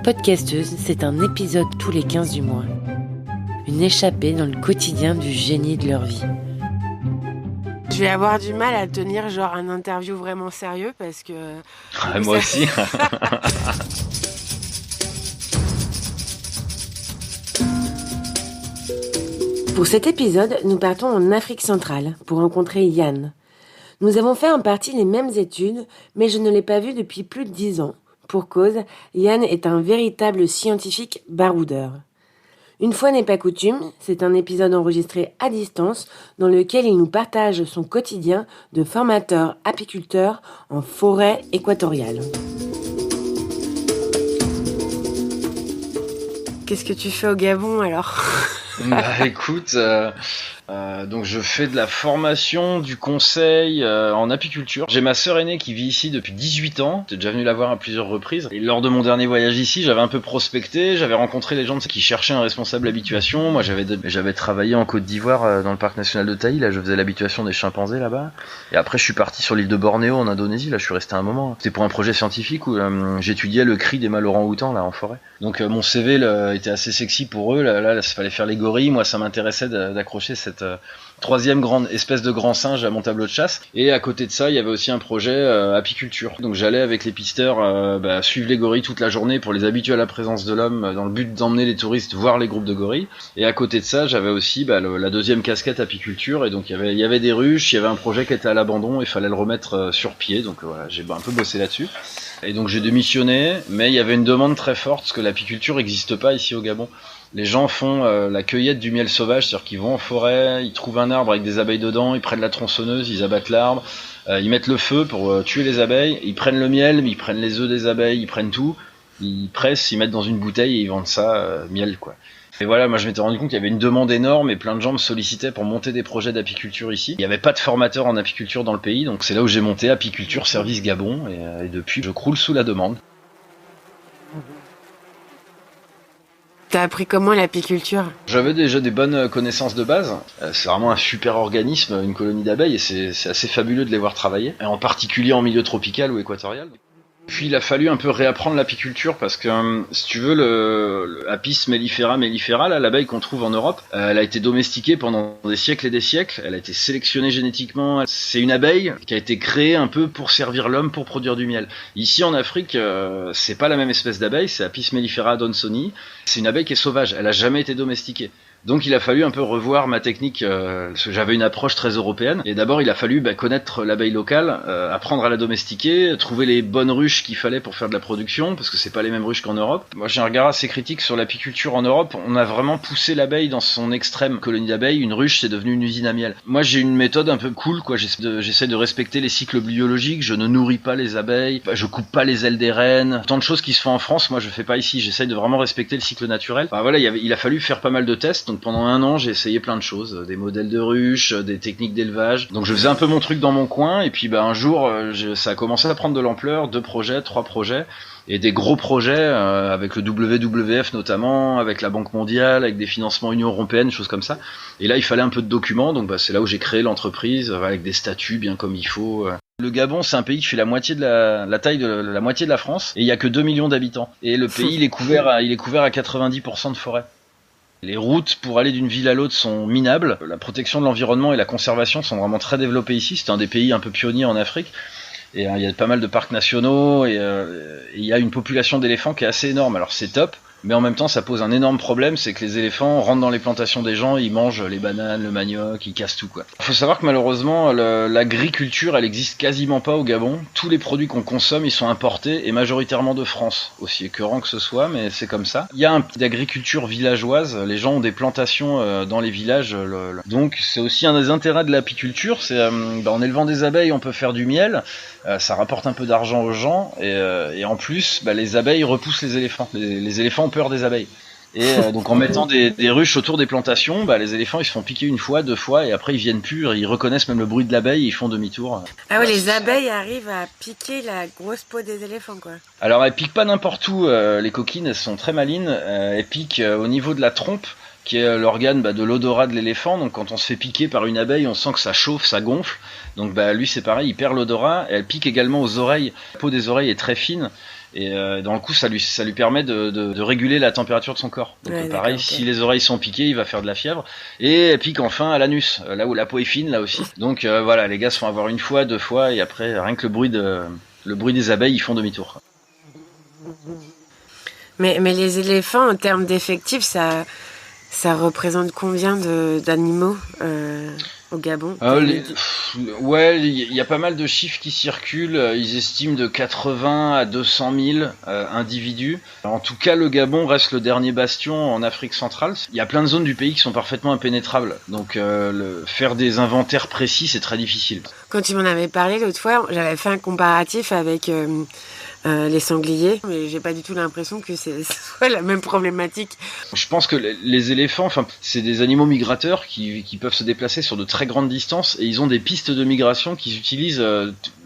Podcasteuse, c'est un épisode tous les 15 du mois. Une échappée dans le quotidien du génie de leur vie. Je vais avoir du mal à tenir genre un interview vraiment sérieux parce que... Moi aussi. Pour cet épisode, nous partons en Afrique centrale pour rencontrer Yann. Nous avons fait en partie les mêmes études, mais je ne l'ai pas vu depuis plus de 10 ans. Pour cause, Yann est un véritable scientifique baroudeur. Une fois n'est pas coutume, c'est un épisode enregistré à distance dans lequel il nous partage son quotidien de formateur apiculteur en forêt équatoriale. Qu'est-ce que tu fais au Gabon alors ? Écoute, donc je fais de la formation, du conseil en apiculture. J'ai ma sœur aînée qui vit ici depuis 18 ans. J'étais déjà venu la voir à plusieurs reprises. Et lors de mon dernier voyage ici, j'avais un peu prospecté. J'avais rencontré les gens qui cherchaient un responsable habituation. Moi, j'avais travaillé en Côte d'Ivoire dans le parc national de Taï. Là, je faisais l'habituation des chimpanzés là-bas. Et après, je suis parti sur l'île de Bornéo en Indonésie. Là, je suis resté un moment. C'était pour un projet scientifique où j'étudiais le cri des mâles orang-outans là en forêt. Donc mon CV était assez sexy pour eux. Là, il fallait faire les gorilles. Moi, ça m'intéressait d'accrocher cette troisième grande espèce de grand singe à mon tableau de chasse. Et à côté de ça, il y avait aussi un projet apiculture. Donc j'allais avec les pisteurs suivre les gorilles toute la journée pour les habituer à la présence de l'homme dans le but d'emmener les touristes voir les groupes de gorilles. Et à côté de ça, j'avais aussi la deuxième casquette apiculture. Et donc il y avait des ruches, il y avait un projet qui était à l'abandon, il fallait le remettre sur pied. Donc voilà, j'ai un peu bossé là-dessus. Et donc j'ai démissionné, mais il y avait une demande très forte parce que l'apiculture n'existe pas ici au Gabon. Les gens font la cueillette du miel sauvage, c'est-à-dire qu'ils vont en forêt, ils trouvent un arbre avec des abeilles dedans, ils prennent la tronçonneuse, ils abattent l'arbre, ils mettent le feu pour tuer les abeilles, ils prennent le miel, ils prennent les œufs des abeilles, ils prennent tout, ils pressent, ils mettent dans une bouteille et ils vendent ça miel quoi. Et voilà, moi je m'étais rendu compte qu'il y avait une demande énorme et plein de gens me sollicitaient pour monter des projets d'apiculture ici. Il n'y avait pas de formateur en apiculture dans le pays, donc c'est là où j'ai monté Apiculture Service Gabon et depuis je croule sous la demande. T'as appris comment l'apiculture ? J'avais déjà des bonnes connaissances de base. C'est vraiment un super organisme, une colonie d'abeilles, et c'est assez fabuleux de les voir travailler, et en particulier en milieu tropical ou équatorial. Puis il a fallu un peu réapprendre l'apiculture parce que si tu veux le Apis mellifera, là, l'abeille qu'on trouve en Europe, elle a été domestiquée pendant des siècles et des siècles, elle a été sélectionnée génétiquement. C'est une abeille qui a été créée un peu pour servir l'homme pour produire du miel. Ici en Afrique, c'est pas la même espèce d'abeille, c'est Apis mellifera donsoni. C'est une abeille qui est sauvage, elle a jamais été domestiquée. Donc il a fallu un peu revoir ma technique, parce que j'avais une approche très européenne. Et d'abord il a fallu connaître l'abeille locale, apprendre à la domestiquer, trouver les bonnes ruches qu'il fallait pour faire de la production, parce que c'est pas les mêmes ruches qu'en Europe. Moi j'ai un regard assez critique sur l'apiculture en Europe. On a vraiment poussé l'abeille dans son extrême. Colonie d'abeilles, une ruche c'est devenu une usine à miel. Moi j'ai une méthode un peu cool, quoi. J'essaie de respecter les cycles biologiques, je ne nourris pas les abeilles, je coupe pas les ailes des reines. Tant de choses qui se font en France, moi je fais pas ici. J'essaie de vraiment respecter le cycle naturel. Voilà, il a fallu faire pas mal de tests. Donc pendant un an, j'ai essayé plein de choses, des modèles de ruches, des techniques d'élevage. Donc je faisais un peu mon truc dans mon coin, et puis un jour, ça a commencé à prendre de l'ampleur, 2 projets, 3 projets, et des gros projets avec le WWF notamment, avec la Banque mondiale, avec des financements Union européenne, choses comme ça. Et là, il fallait un peu de documents, donc c'est là où j'ai créé l'entreprise, avec des statuts bien comme il faut. Le Gabon, c'est un pays qui fait la moitié de la taille de la moitié de la France, et il y a que 2 millions d'habitants. Et le pays, il est couvert à 90% de forêt. Les routes pour aller d'une ville à l'autre sont minables. La protection de l'environnement et la conservation sont vraiment très développées ici. C'est un des pays un peu pionniers en Afrique. Et il y a pas mal de parcs nationaux et il y a une population d'éléphants qui est assez énorme. Alors c'est top, mais en même temps ça pose un énorme problème, c'est que les éléphants rentrent dans les plantations des gens, ils mangent les bananes, le manioc, ils cassent tout quoi. Faut savoir que malheureusement l'agriculture elle existe quasiment pas au Gabon. Tous les produits qu'on consomme ils sont importés et majoritairement de France, aussi écœurant que ce soit, mais c'est comme ça. Il y a un peu d'agriculture villageoise, les gens ont des plantations dans les villages, donc c'est aussi un des intérêts de l'apiculture, c'est en élevant des abeilles on peut faire du miel. Ça rapporte un peu d'argent aux gens et en plus les abeilles repoussent les éléphants. Les éléphants ont peur des abeilles. Et donc en mettant des ruches autour des plantations, les éléphants ils se font piquer 1 fois, 2 fois et après ils viennent plus, ils reconnaissent même le bruit de l'abeille, ils font demi-tour. Ah ouais, les abeilles arrivent à piquer la grosse peau des éléphants quoi. Alors elles piquent pas n'importe où, les coquines elles sont très malines, elles piquent au niveau de la trompe qui est l'organe de l'odorat de l'éléphant. Donc quand on se fait piquer par une abeille, on sent que ça chauffe, ça gonfle. Donc lui c'est pareil, il perd l'odorat. Et elle pique également aux oreilles. La peau des oreilles est très fine. Et dans le coup, ça lui permet de réguler la température de son corps. Donc pareil, si les oreilles sont piquées, il va faire de la fièvre. Et elle pique enfin à l'anus, là où la peau est fine, là aussi. Donc voilà, les gars se font avoir une fois, 2 fois, et après, rien que le bruit des abeilles, ils font demi-tour. Mais les éléphants, en termes d'effectifs, ça représente combien d'animaux au Gabon? Ouais, il y a pas mal de chiffres qui circulent. Ils estiment de 80 à 200 000 individus. En tout cas, le Gabon reste le dernier bastion en Afrique centrale. Il y a plein de zones du pays qui sont parfaitement impénétrables. Donc faire des inventaires précis, c'est très difficile. Quand tu m'en avais parlé l'autre fois, j'avais fait un comparatif avec les sangliers, mais j'ai pas du tout l'impression que ce soit la même problématique. Je pense que les éléphants, c'est des animaux migrateurs qui peuvent se déplacer sur de très grandes distances, et ils ont des pistes de migration qu'ils utilisent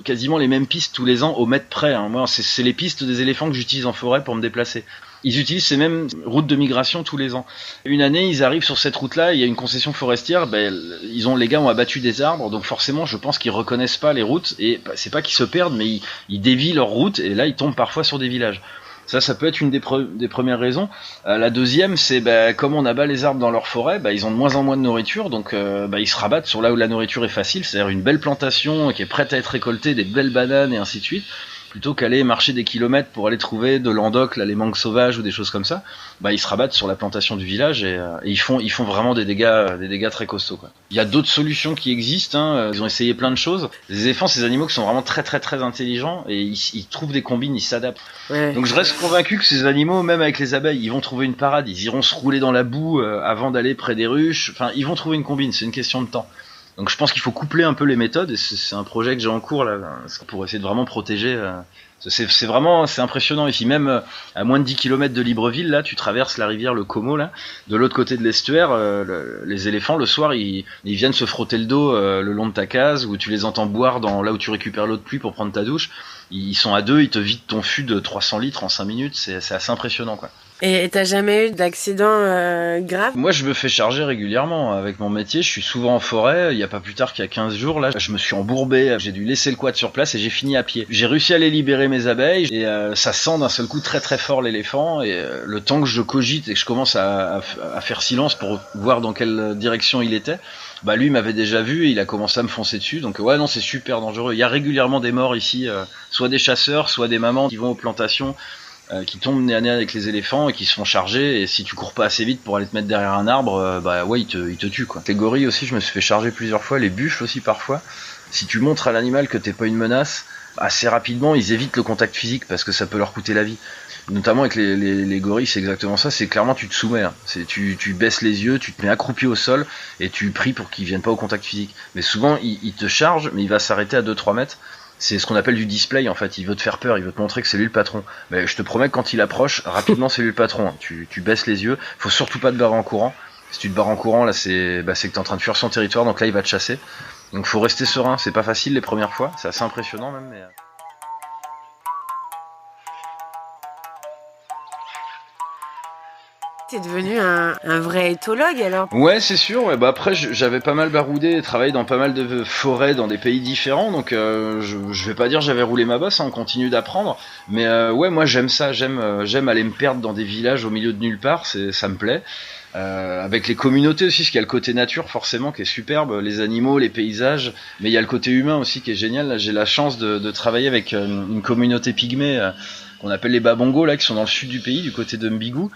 quasiment les mêmes pistes tous les ans au mètre près. Moi, c'est les pistes des éléphants que j'utilise en forêt pour me déplacer. Ils utilisent ces mêmes routes de migration tous les ans. Une année, ils arrivent sur cette route-là, il y a une concession forestière, les gars ont abattu des arbres, donc forcément, je pense qu'ils reconnaissent pas les routes, et c'est pas qu'ils se perdent, mais ils dévient leur route, et là, ils tombent parfois sur des villages. Ça peut être une des premières raisons. La deuxième, c'est comme on abat les arbres dans leur forêt, ils ont de moins en moins de nourriture, donc ils se rabattent sur là où la nourriture est facile, c'est-à-dire une belle plantation qui est prête à être récoltée, des belles bananes et ainsi de suite. Plutôt qu'aller marcher des kilomètres pour aller trouver de l'endoc, les mangues sauvages ou des choses comme ça, ils se rabattent sur la plantation du village et ils font vraiment des dégâts très costauds, quoi. Il y a d'autres solutions qui existent, ils ont essayé plein de choses. Les éléphants, c'est des animaux qui sont vraiment très très très intelligents et ils trouvent des combines, ils s'adaptent. Ouais. Donc je reste convaincu que ces animaux, même avec les abeilles, ils vont trouver une parade, ils iront se rouler dans la boue avant d'aller près des ruches, ils vont trouver une combine, c'est une question de temps. Donc je pense qu'il faut coupler un peu les méthodes, et c'est un projet que j'ai en cours là, pour essayer de vraiment protéger. C'est impressionnant ici, même à moins de 10 km de Libreville, là tu traverses la rivière le Como, là, de l'autre côté de l'estuaire, les éléphants le soir ils viennent se frotter le dos le long de ta case, où tu les entends boire là où tu récupères l'eau de pluie pour prendre ta douche. Ils sont à deux, ils te vident ton fût de 300 litres en 5 minutes, c'est assez impressionnant, quoi. Et t'as jamais eu d'accident grave? Moi, je me fais charger régulièrement avec mon métier. Je suis souvent en forêt. Il y a pas plus tard qu'il y a 15 jours, là, je me suis embourbé. J'ai dû laisser le quad sur place et j'ai fini à pied. J'ai réussi à aller libérer mes abeilles et ça sent d'un seul coup très très fort l'éléphant. Et le temps que je cogite et que je commence à faire silence pour voir dans quelle direction il était, lui m'avait déjà vu et il a commencé à me foncer dessus. Donc ouais, non, c'est super dangereux. Il y a régulièrement des morts ici, soit des chasseurs, soit des mamans qui vont aux plantations, qui tombent nez à nez avec les éléphants et qui se font charger, et si tu cours pas assez vite pour aller te mettre derrière un arbre, ouais, ils te tuent, quoi. Les gorilles aussi, je me suis fait charger plusieurs fois, les buffles aussi parfois. Si tu montres à l'animal que t'es pas une menace, assez rapidement ils évitent le contact physique parce que ça peut leur coûter la vie. Notamment avec les gorilles, c'est exactement ça, c'est clairement tu te soumets, hein. Tu baisses les yeux, tu te mets accroupi au sol et tu pries pour qu'ils viennent pas au contact physique. Mais souvent il te charge, mais il va s'arrêter à 2-3 mètres. C'est ce qu'on appelle du display, en fait. Il veut te faire peur, il veut te montrer que c'est lui le patron. Mais je te promets que quand il approche, rapidement c'est lui le patron. Tu baisses les yeux, faut surtout pas te barrer en courant. Si tu te barres en courant, là c'est que t'es en train de fuir son territoire, donc là il va te chasser. Donc faut rester serein, c'est pas facile les premières fois, c'est assez impressionnant même, mais... T'es devenu un vrai éthologue alors? Ouais, c'est sûr. Ouais. Après, j'avais pas mal baroudé et travaillé dans pas mal de forêts dans des pays différents, donc je vais pas dire j'avais roulé ma bosse, hein, on continue d'apprendre. Mais ouais, moi j'aime ça, j'aime aller me perdre dans des villages au milieu de nulle part, ça me plaît. Avec les communautés aussi, parce qu'il y a le côté nature forcément qui est superbe, les animaux, les paysages, mais il y a le côté humain aussi qui est génial. Là, j'ai la chance de travailler avec une communauté pygmée qu'on appelle les Babongos, là, qui sont dans le sud du pays, du côté de Mbigou.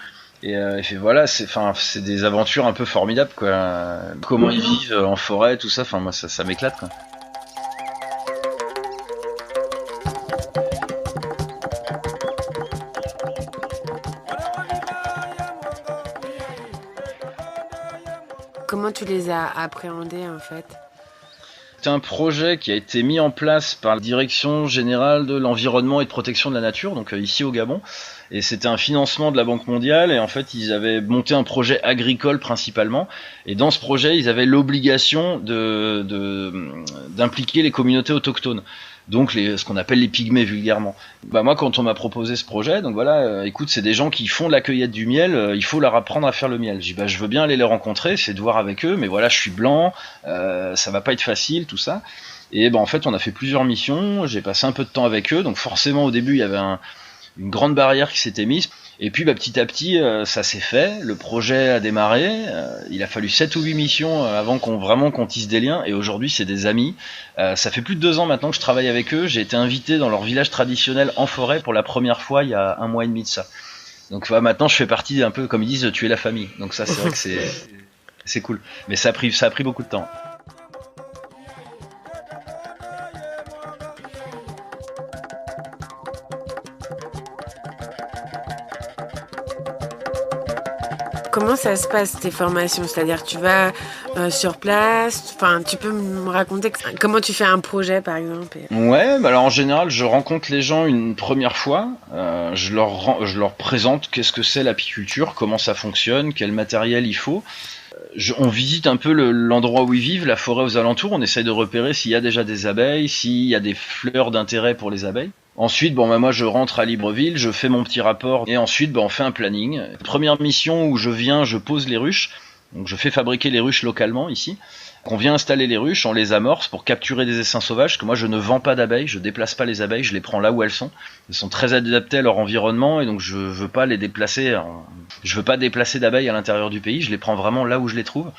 Et voilà, c'est des aventures un peu formidables, quoi. Comment ils vivent en forêt, tout ça, moi ça m'éclate, quoi. Comment tu les as appréhendés en fait? C'est un projet qui a été mis en place par la Direction Générale de l'Environnement et de Protection de la Nature, donc ici au Gabon. Et c'était un financement de la Banque mondiale, et en fait ils avaient monté un projet agricole principalement, et dans ce projet ils avaient l'obligation d'impliquer les communautés autochtones. donc ce qu'on appelle les pygmées vulgairement. Moi, quand on m'a proposé ce projet, donc voilà, écoute, c'est des gens qui font de la cueillette du miel, il faut leur apprendre à faire le miel. J'ai dit, je veux bien aller les rencontrer, c'est de voir avec eux, mais voilà, je suis blanc, ça va pas être facile, tout ça. Et en fait, on a fait plusieurs missions, j'ai passé un peu de temps avec eux, donc forcément au début, il y avait une grande barrière qui s'était mise. Et puis petit à petit, ça s'est fait, le projet a démarré, il a fallu 7 ou 8 missions avant qu'on tisse des liens, et aujourd'hui c'est des amis. Ça fait plus de 2 ans maintenant que je travaille avec eux, j'ai été invité dans leur village traditionnel en forêt pour la première fois il y a 1 mois et demi de ça. Donc maintenant je fais partie un peu, comme ils disent, tu es la famille. Donc ça c'est vrai que c'est cool. Mais ça a pris beaucoup de temps. Comment ça se passe tes formations? C'est-à-dire tu vas sur place, enfin tu peux me raconter comment tu fais un projet par exemple? Ouais, alors en général je rencontre les gens une première fois, je leur présente qu'est-ce que c'est l'apiculture, comment ça fonctionne, quel matériel il faut. On visite un peu l'endroit où ils vivent, la forêt aux alentours, on essaye de repérer s'il y a déjà des abeilles, s'il y a des fleurs d'intérêt pour les abeilles. Ensuite, moi je rentre à Libreville, je fais mon petit rapport et ensuite on fait un planning. Première mission où je viens, je pose les ruches, donc je fais fabriquer les ruches localement ici. On vient installer les ruches, on les amorce pour capturer des essaims sauvages, parce que moi je ne vends pas d'abeilles, je déplace pas les abeilles, je les prends là où elles sont. Elles sont très adaptées à leur environnement et donc je veux pas les déplacer, je veux pas déplacer d'abeilles à l'intérieur du pays, je les prends vraiment là où je les trouve.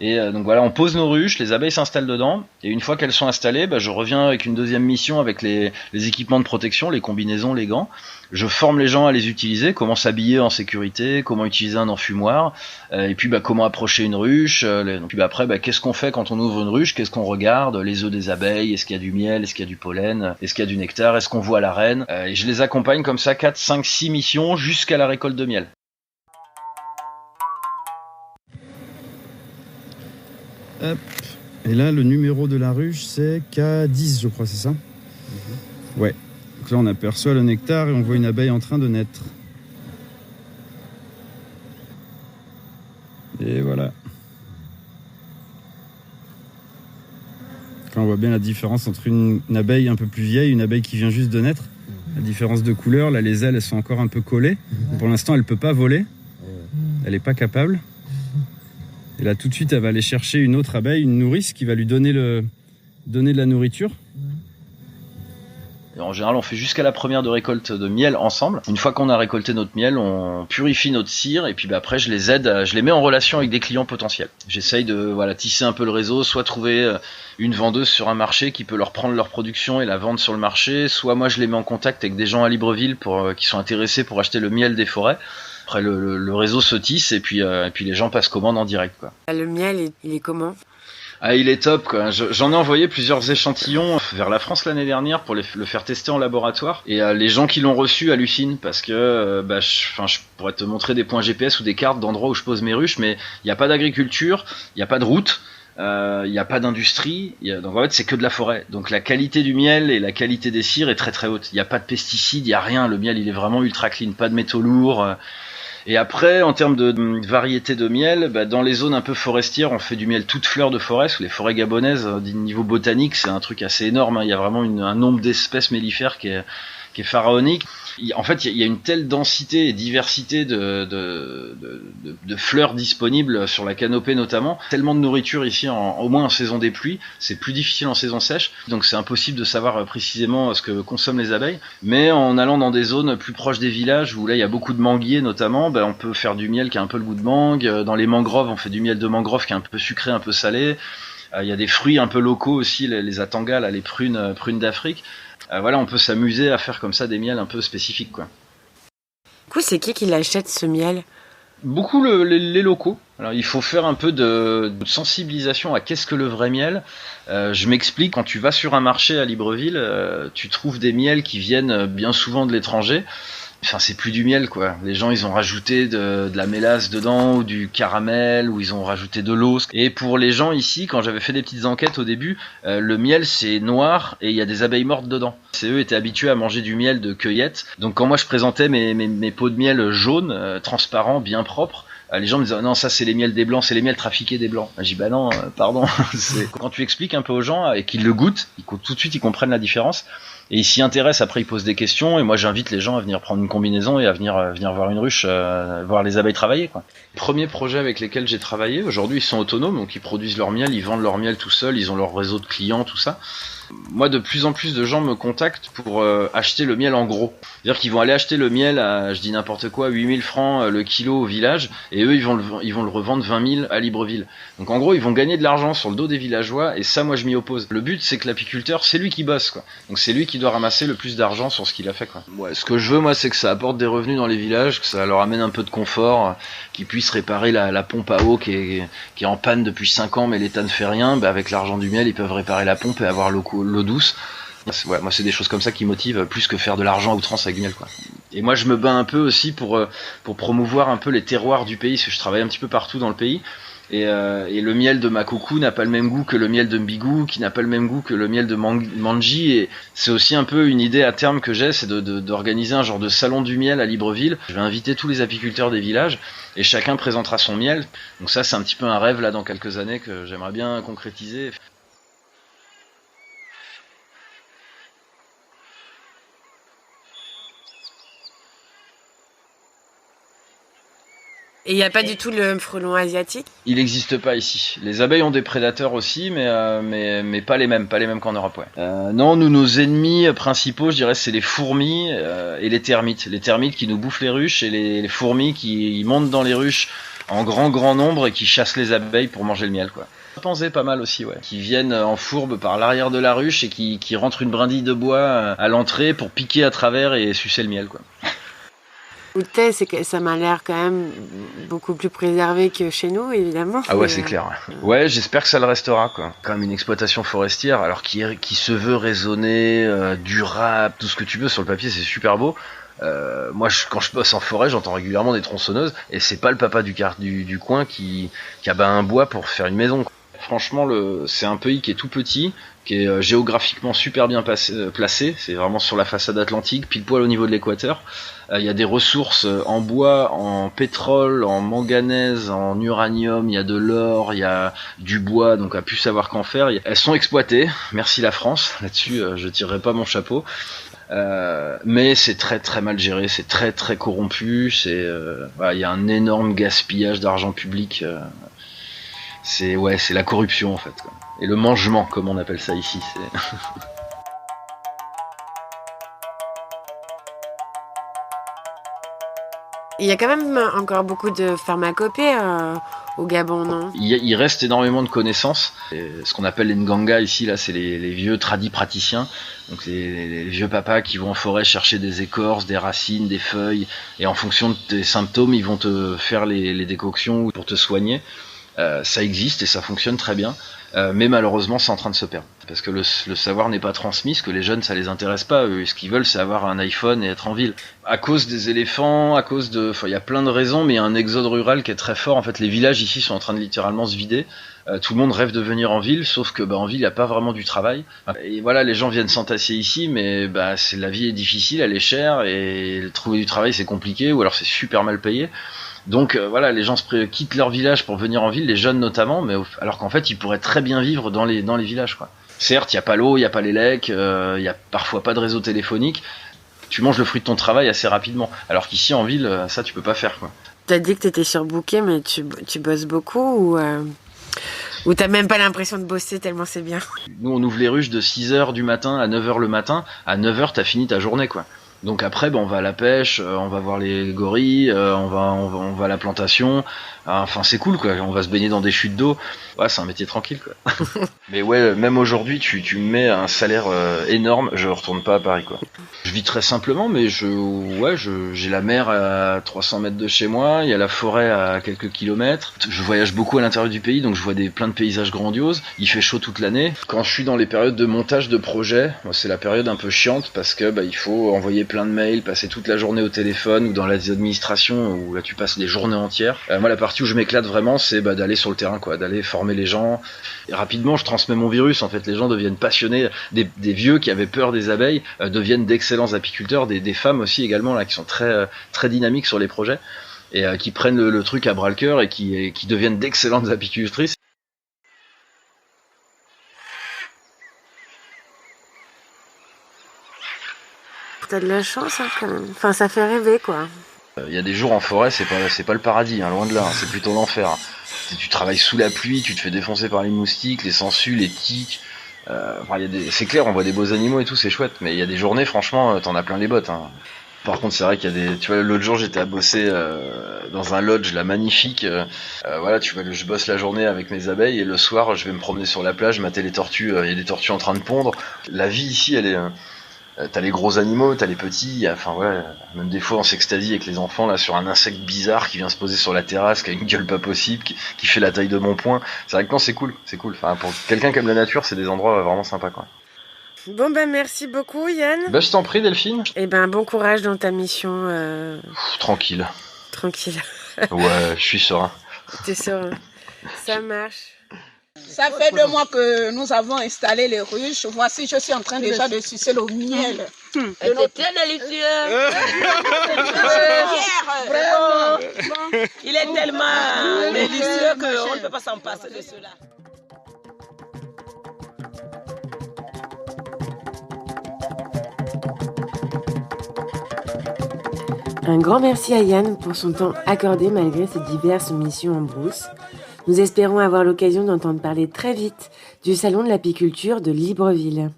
Et donc voilà, on pose nos ruches, les abeilles s'installent dedans, et une fois qu'elles sont installées, je reviens avec une deuxième mission avec les équipements de protection, les combinaisons, les gants. Je forme les gens à les utiliser, comment s'habiller en sécurité, comment utiliser un enfumoir, et puis comment approcher une ruche. Puis après, qu'est-ce qu'on fait quand on ouvre une ruche, qu'est-ce qu'on regarde, les œufs des abeilles, est-ce qu'il y a du miel, est-ce qu'il y a du pollen, est-ce qu'il y a du nectar, est-ce qu'on voit la reine. Et je les accompagne comme ça 4, 5, 6 missions jusqu'à la récolte de miel. Hop. Et là, le numéro de la ruche, c'est K10, je crois, c'est ça ? Ouais. Donc là, on aperçoit le nectar et on voit une abeille en train de naître. Et voilà. Quand on voit bien la différence entre une abeille un peu plus vieille et une abeille qui vient juste de naître. La différence de couleur, là, les ailes, elles sont encore un peu collées. Pour l'instant, elle ne peut pas voler. Elle n'est pas capable. Et là, tout de suite, elle va aller chercher une autre abeille, une nourrice, qui va lui donner de la nourriture. Et en général, on fait jusqu'à la première de récolte de miel ensemble. Une fois qu'on a récolté notre miel, on purifie notre cire et puis après, je les aide, je les mets en relation avec des clients potentiels. J'essaye de tisser un peu le réseau, soit trouver une vendeuse sur un marché qui peut leur prendre leur production et la vendre sur le marché, soit moi, je les mets en contact avec des gens à Libreville qui sont intéressés pour acheter le miel des forêts. Après, le réseau se tisse et puis les gens passent commande en direct, quoi. Le miel, il est comment ? Ah, il est top, quoi. J'en ai envoyé plusieurs échantillons vers la France l'année dernière pour le faire tester en laboratoire. Et les gens qui l'ont reçu hallucinent parce que je pourrais te montrer des points GPS ou des cartes d'endroits où je pose mes ruches, mais il n'y a pas d'agriculture, il n'y a pas de route. Il n'y a pas d'industrie, donc en fait c'est que de la forêt. Donc la qualité du miel et la qualité des cires est très très haute. Il n'y a pas de pesticides, il n'y a rien. Le miel il est vraiment ultra clean, pas de métaux lourds. Et après, en termes de variété de miel, dans les zones un peu forestières, on fait du miel toute fleur de forêt. Sous les forêts gabonaises, niveau botanique, c'est un truc assez énorme. Il y a vraiment un nombre d'espèces mellifères qui est pharaonique. En fait, il y a une telle densité et diversité de fleurs disponibles sur la canopée notamment. Tellement de nourriture ici, au moins en saison des pluies. C'est plus difficile en saison sèche. Donc c'est impossible de savoir précisément ce que consomment les abeilles. Mais en allant dans des zones plus proches des villages, où là il y a beaucoup de manguiers notamment, on peut faire du miel qui a un peu le goût de mangue. Dans les mangroves, on fait du miel de mangrove qui est un peu sucré, un peu salé. Il y a des fruits un peu locaux aussi, les atangas, les prunes d'Afrique. On peut s'amuser à faire comme ça des miels un peu spécifiques, quoi. Du coup, c'est qui l'achète ce miel ? Beaucoup les locaux. Alors il faut faire un peu de sensibilisation à qu'est-ce que le vrai miel. Je m'explique, quand tu vas sur un marché à Libreville, tu trouves des miels qui viennent bien souvent de l'étranger. Enfin, c'est plus du miel, quoi. Les gens, ils ont rajouté de la mélasse dedans, ou du caramel, ou ils ont rajouté de l'eau. Et pour les gens ici, quand j'avais fait des petites enquêtes au début, le miel, c'est noir et il y a des abeilles mortes dedans. Eux étaient habitués à manger du miel de cueillette. Donc quand moi je présentais mes pots de miel jaunes, transparents, bien propres, Les gens me disent non, ça c'est les miels des blancs, c'est les miels trafiqués des blancs. Je dis bah non, pardon. Quand tu expliques un peu aux gens et qu'ils le goûtent, tout de suite ils comprennent la différence et ils s'y intéressent. Après ils posent des questions et moi j'invite les gens à venir prendre une combinaison et à venir voir une ruche, voir les abeilles travailler, quoi. Les premiers projets avec lesquels j'ai travaillé, aujourd'hui ils sont autonomes, donc ils produisent leur miel, ils vendent leur miel tout seuls, ils ont leur réseau de clients, tout ça. Moi, de plus en plus de gens me contactent pour acheter le miel en gros. C'est-à-dire qu'ils vont aller acheter le miel à, je dis n'importe quoi, 8000 francs le kilo au village, et eux, ils vont le revendre 20 000 à Libreville. Donc en gros, ils vont gagner de l'argent sur le dos des villageois, et ça, moi, je m'y oppose. Le but, c'est que l'apiculteur, c'est lui qui bosse, quoi. Donc c'est lui qui doit ramasser le plus d'argent sur ce qu'il a fait, quoi. Ouais, ce que je veux, moi, c'est que ça apporte des revenus dans les villages, que ça leur amène un peu de confort, qu'ils puissent réparer la pompe à eau qui est en panne depuis 5 ans, mais l'État ne fait rien. Bah, avec l'argent du miel, ils peuvent réparer la pompe et avoir l'eau douce. Ouais, moi c'est des choses comme ça qui motivent plus que faire de l'argent à outrance avec du miel, quoi. Et moi je me bats un peu aussi pour promouvoir un peu les terroirs du pays, parce que je travaille un petit peu partout dans le pays. Et le miel de Makoko n'a pas le même goût que le miel de Mbigou, qui n'a pas le même goût que le miel de Manji. Et c'est aussi un peu une idée à terme que j'ai, c'est d'organiser un genre de salon du miel à Libreville. Je vais inviter tous les apiculteurs des villages et chacun présentera son miel. Donc ça c'est un petit peu un rêve là dans quelques années que j'aimerais bien concrétiser. Et il n'y a pas du tout le frelon asiatique? Il n'existe pas ici. Les abeilles ont des prédateurs aussi, mais pas les mêmes qu'en Europe, ouais. Non, nous, nos ennemis principaux, je dirais, c'est les fourmis et les termites. Les termites qui nous bouffent les ruches et les fourmis qui montent dans les ruches en grand nombre et qui chassent les abeilles pour manger le miel, quoi. Chimpanzés pas mal aussi, ouais. Qui viennent en fourbe par l'arrière de la ruche et qui rentrent une brindille de bois à l'entrée pour piquer à travers et sucer le miel, quoi. C'est que ça m'a l'air quand même beaucoup plus préservé que chez nous, évidemment. Ah ouais, c'est clair. Ouais, j'espère que ça le restera, quoi. Quand même une exploitation forestière, alors qui se veut raisonnée, durable, tout ce que tu veux sur le papier, c'est super beau. Moi, quand je bosse en forêt, j'entends régulièrement des tronçonneuses, et c'est pas le papa du coin qui abat un bois pour faire une maison, quoi. Franchement, c'est un pays qui est tout petit, qui est géographiquement super bien placé. C'est vraiment sur la façade atlantique, pile poil au niveau de l'équateur. Il y a des ressources en bois, en pétrole, en manganèse, en uranium. Il y a de l'or, il y a du bois, donc à plus savoir qu'en faire. Elles sont exploitées. Merci la France. Là-dessus, je tirerai pas mon chapeau. Mais c'est très très mal géré, c'est très très corrompu. Il y a un énorme gaspillage d'argent public. C'est la corruption en fait, quoi. Et le mangement, comme on appelle ça ici. Il y a quand même encore beaucoup de pharmacopée au Gabon, non? Il reste énormément de connaissances. Et ce qu'on appelle les Nganga ici, là, c'est les vieux tradis praticiens. Donc les vieux papas qui vont en forêt chercher des écorces, des racines, des feuilles. Et en fonction de tes symptômes, ils vont te faire les décoctions pour te soigner. Ça existe et ça fonctionne très bien, mais malheureusement c'est en train de se perdre, parce que le savoir n'est pas transmis, parce que les jeunes ça les intéresse pas, eux, ce qu'ils veulent c'est avoir un iPhone et être en ville. À cause des éléphants, il y a plein de raisons, mais il y a un exode rural qui est très fort. En fait les villages ici sont en train de littéralement se vider. Tout le monde rêve de venir en ville, sauf que en ville il n'y a pas vraiment du travail. Et voilà, les gens viennent s'entasser ici, mais la vie est difficile, elle est chère, et trouver du travail c'est compliqué, ou alors c'est super mal payé. Donc les gens quittent leur village pour venir en ville, les jeunes notamment, mais alors qu'en fait ils pourraient très bien vivre dans les villages, quoi. Certes, il n'y a pas l'eau, il n'y a pas les lecs, il n'y a parfois pas de réseau téléphonique. Tu manges le fruit de ton travail assez rapidement, alors qu'ici en ville, ça tu peux pas faire, quoi. T'as dit que t'étais surbooké, mais tu bosses beaucoup ou t'as même pas l'impression de bosser tellement c'est bien? Nous on ouvre les ruches de 6h du matin à 9h le matin, à 9h t'as fini ta journée, quoi. Donc après, on va à la pêche, on va voir les gorilles, on va à la plantation. Enfin, c'est cool, quoi. On va se baigner dans des chutes d'eau. Ouais, c'est un métier tranquille, quoi. Mais ouais, même aujourd'hui, tu me mets un salaire énorme, je retourne pas à Paris, quoi. Je vis très simplement, mais j'ai la mer à 300 mètres de chez moi, il y a la forêt à quelques kilomètres. Je voyage beaucoup à l'intérieur du pays, donc je vois plein de paysages grandioses. Il fait chaud toute l'année. Quand je suis dans les périodes de montage de projet, c'est la période un peu chiante parce que il faut envoyer plein de mails, passer toute la journée au téléphone ou dans les administrations où là tu passes des journées entières. Moi, la partie où je m'éclate vraiment, c'est d'aller sur le terrain, quoi, d'aller former les gens. Et rapidement, je transmets mon virus. En fait, les gens deviennent passionnés. Des vieux qui avaient peur des abeilles deviennent d'excellents apiculteurs. Des femmes aussi également là qui sont très très dynamiques sur les projets. et qui prennent le truc à bras le cœur et qui deviennent d'excellentes apicultrices. T'as de la chance, hein, quand même. Enfin, ça fait rêver, quoi. Il y a des jours en forêt, c'est pas le paradis, hein, loin de là, hein, c'est plutôt l'enfer. Tu travailles sous la pluie, tu te fais défoncer par les moustiques, les sangsues, les tiques. C'est clair, on voit des beaux animaux et tout, c'est chouette, mais il y a des journées, franchement, t'en as plein les bottes. Hein. Par contre, c'est vrai qu'il y a des... Tu vois, l'autre jour, j'étais à bosser dans un lodge, là, magnifique. Voilà, tu vois, je bosse la journée avec mes abeilles, et le soir, je vais me promener sur la plage, mater les tortues. Il y a des tortues en train de pondre. La vie ici, elle est... T'as les gros animaux, t'as les petits, enfin voilà, même des fois on s'extasie avec les enfants là sur un insecte bizarre qui vient se poser sur la terrasse, qui a une gueule pas possible, qui fait la taille de mon poing. C'est vrai que non, c'est cool. Enfin, pour quelqu'un qui aime la nature, c'est des endroits vraiment sympas, quoi. Bon, merci beaucoup, Yann. Bah, je t'en prie, Delphine. Et bon courage dans ta mission. Tranquille. Tranquille. Ouais, je suis serein. T'es serein. Ça marche. Ça fait 2 mois que nous avons installé les ruches. Voici, je suis en train déjà de sucer le miel. C'est très délicieux. Vraiment. Il est tellement délicieux qu'on ne peut pas s'en passer de cela. Un grand merci à Yann pour son temps accordé malgré ses diverses missions en brousse. Nous espérons avoir l'occasion d'entendre parler très vite du Salon de l'apiculture de Libreville.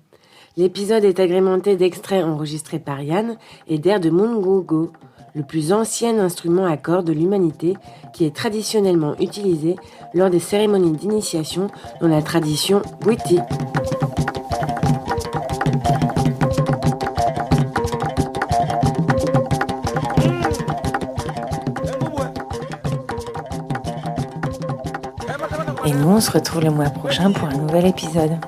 L'épisode est agrémenté d'extraits enregistrés par Yann et d'air de Mungogo, le plus ancien instrument à cordes de l'humanité qui est traditionnellement utilisé lors des cérémonies d'initiation dans la tradition Witi. Et nous, on se retrouve le mois prochain pour un nouvel épisode.